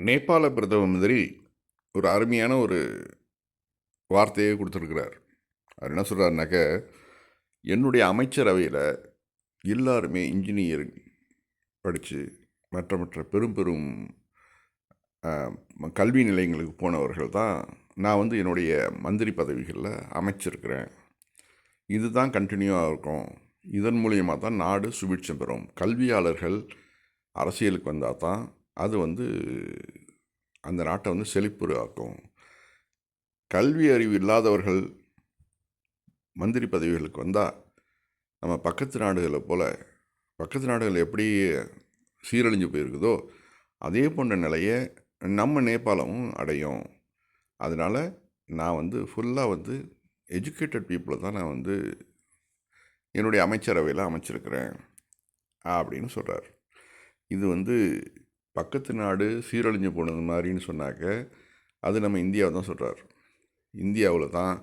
நேபாள பிரதம மந்திரி ஒரு அருமையான ஒரு வார்த்தையை கொடுத்துருக்கிறார். அவர் என்ன சொல்கிறாருனாக்க, என்னுடைய அமைச்சரவையில் எல்லாருமே இன்ஜினியரிங் படித்து மற்ற மற்ற பெரும் பெரும் கல்வி நிலையங்களுக்கு போனவர்கள் தான் நான் வந்து என்னுடைய மந்திரி பதவிகளில் அமைச்சிருக்கிறேன். இதுதான் கண்டினியூவாக இருக்கும். இதன் மூலியமாக தான் நாடு சுபிட்சம் பெறும். கல்வியாளர்கள் அரசியலுக்கு வந்தால் தான் அது வந்து அந்த நாட்டை வந்து செழிப்புறு ஆக்கும். கல்வி அறிவு இல்லாதவர்கள் மந்திரி பதவிகளுக்கு வந்தால் நம்ம பக்கத்து நாடுகள் எப்படி சீரழிஞ்சு போயிருக்குதோ அதே போன்ற நிலையை நம்ம நேபாளமும் அடையும். அதனால் நான் வந்து ஃபுல்லாக வந்து எஜுகேட்டட் பீப்புளை தான் நான் வந்து என்னுடைய அமைச்சரவையில் அமைச்சிருக்கிறேன் அப்படின்னு சொல்கிறார். இது வந்து பக்கத்து நாடு சீரழிஞ்சு போனது மாதிரின்னு சொன்னாக்க அது நம்ம இந்தியாவை தான் சொல்கிறார். இந்தியாவில் தான்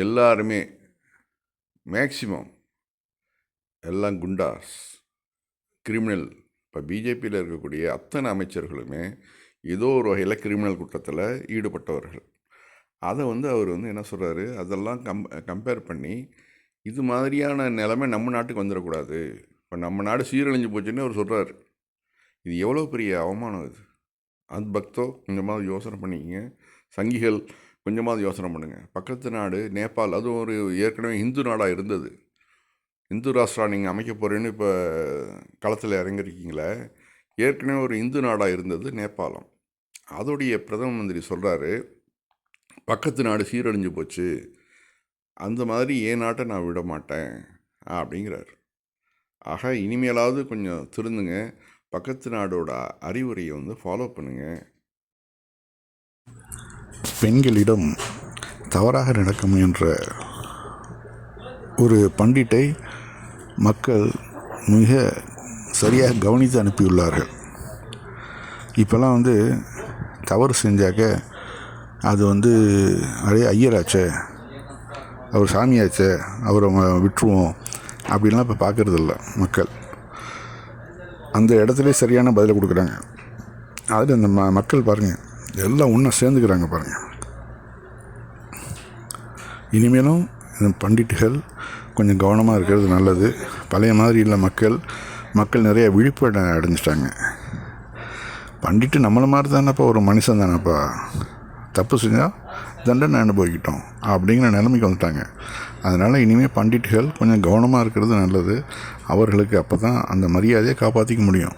எல்லாருமே மேக்சிமம் எல்லாம் குண்டாஸ், கிரிமினல். இப்போ பிஜேபியில் இருக்கக்கூடிய அத்தனை அமைச்சர்களுமே ஏதோ ஒரு வகையில் கிரிமினல் குற்றத்தில் ஈடுபட்டவர்கள். அதை வந்து அவர் வந்து என்ன சொல்கிறாரு, அதெல்லாம் கம்பேர் பண்ணி இது மாதிரியான நிலைமை நம்ம நாட்டுக்கு வந்துடக்கூடாது. இப்போ நம்ம நாடு சீரழிஞ்சு போச்சுன்னு அவர் சொல்கிறார். இது எவ்வளோ பெரிய அவமானம் இது. அது பக்தோ கொஞ்சமாவது யோசனை பண்ணிக்கங்க. சங்கிகள் கொஞ்சமாவது யோசனை பண்ணுங்கள். பக்கத்து நாடு நேபாள், அதுவும் ஒரு ஏற்கனவே இந்து நாடாக இருந்தது. இந்து ராஷ்டிரா நீங்கள் அமைக்க போகிறேன்னு இப்போ களத்தில் இறங்கிருக்கீங்களே. ஏற்கனவே ஒரு இந்து நாடாக இருந்தது நேபாளம். அதோடைய பிரதம மந்திரி சொல்கிறாரு, பக்கத்து நாடு சீரழிஞ்சு போச்சு, அந்த மாதிரி என் நாட்டை நான் விட மாட்டேன் அப்படிங்கிறார். ஆக இனிமேலாவது கொஞ்சம் திருந்துங்க, பக்கத்து நாடோட அறிவுரையை வந்து ஃபாலோ பண்ணுங்கள். பெண்களிடம் தவறாக நடக்க முயன்ற ஒரு பண்டிட்டை மக்கள் மிக சரியாக கவனித்து அனுப்பியுள்ளார்கள். இப்போல்லாம் வந்து தவறு செஞ்சாக்க அது வந்து அதே ஐயராச்சே, அவர் சாமியாச்சே, அவரை விட்டுருவோம் அப்படின்லாம் இப்போ பார்க்குறதில்ல மக்கள். அந்த இடத்துல சரியான பதிலை கொடுக்குறாங்க. அதில் அந்த மக்கள் பாருங்கள் எல்லாம் ஒன்றா சேர்ந்துக்கிறாங்க பாருங்கள். இனிமேலும் இந்த பண்டிட்டுகள் கொஞ்சம் கவனமாக இருக்கிறது நல்லது. பழைய மாதிரி இல்லை, மக்கள் நிறைய விழிப்பு அடைஞ்சிட்டாங்க. பண்டிட்டு நம்மளை மாதிரி தானேப்பா, ஒரு மனுஷன் தானேப்பா, தப்பு செஞ்சால் தண்டனை அனுபவிக்கிட்டோம் அப்படிங்கிற நிலைமைக்கு வந்துட்டாங்க. அதனால் இனிமேல் பண்டிட்டுகள் கொஞ்சம் கவனமாக இருக்கிறது நல்லது. அவர்களுக்கு அப்போ தான் அந்த மரியாதையை காப்பாற்றிக்க முடியும்.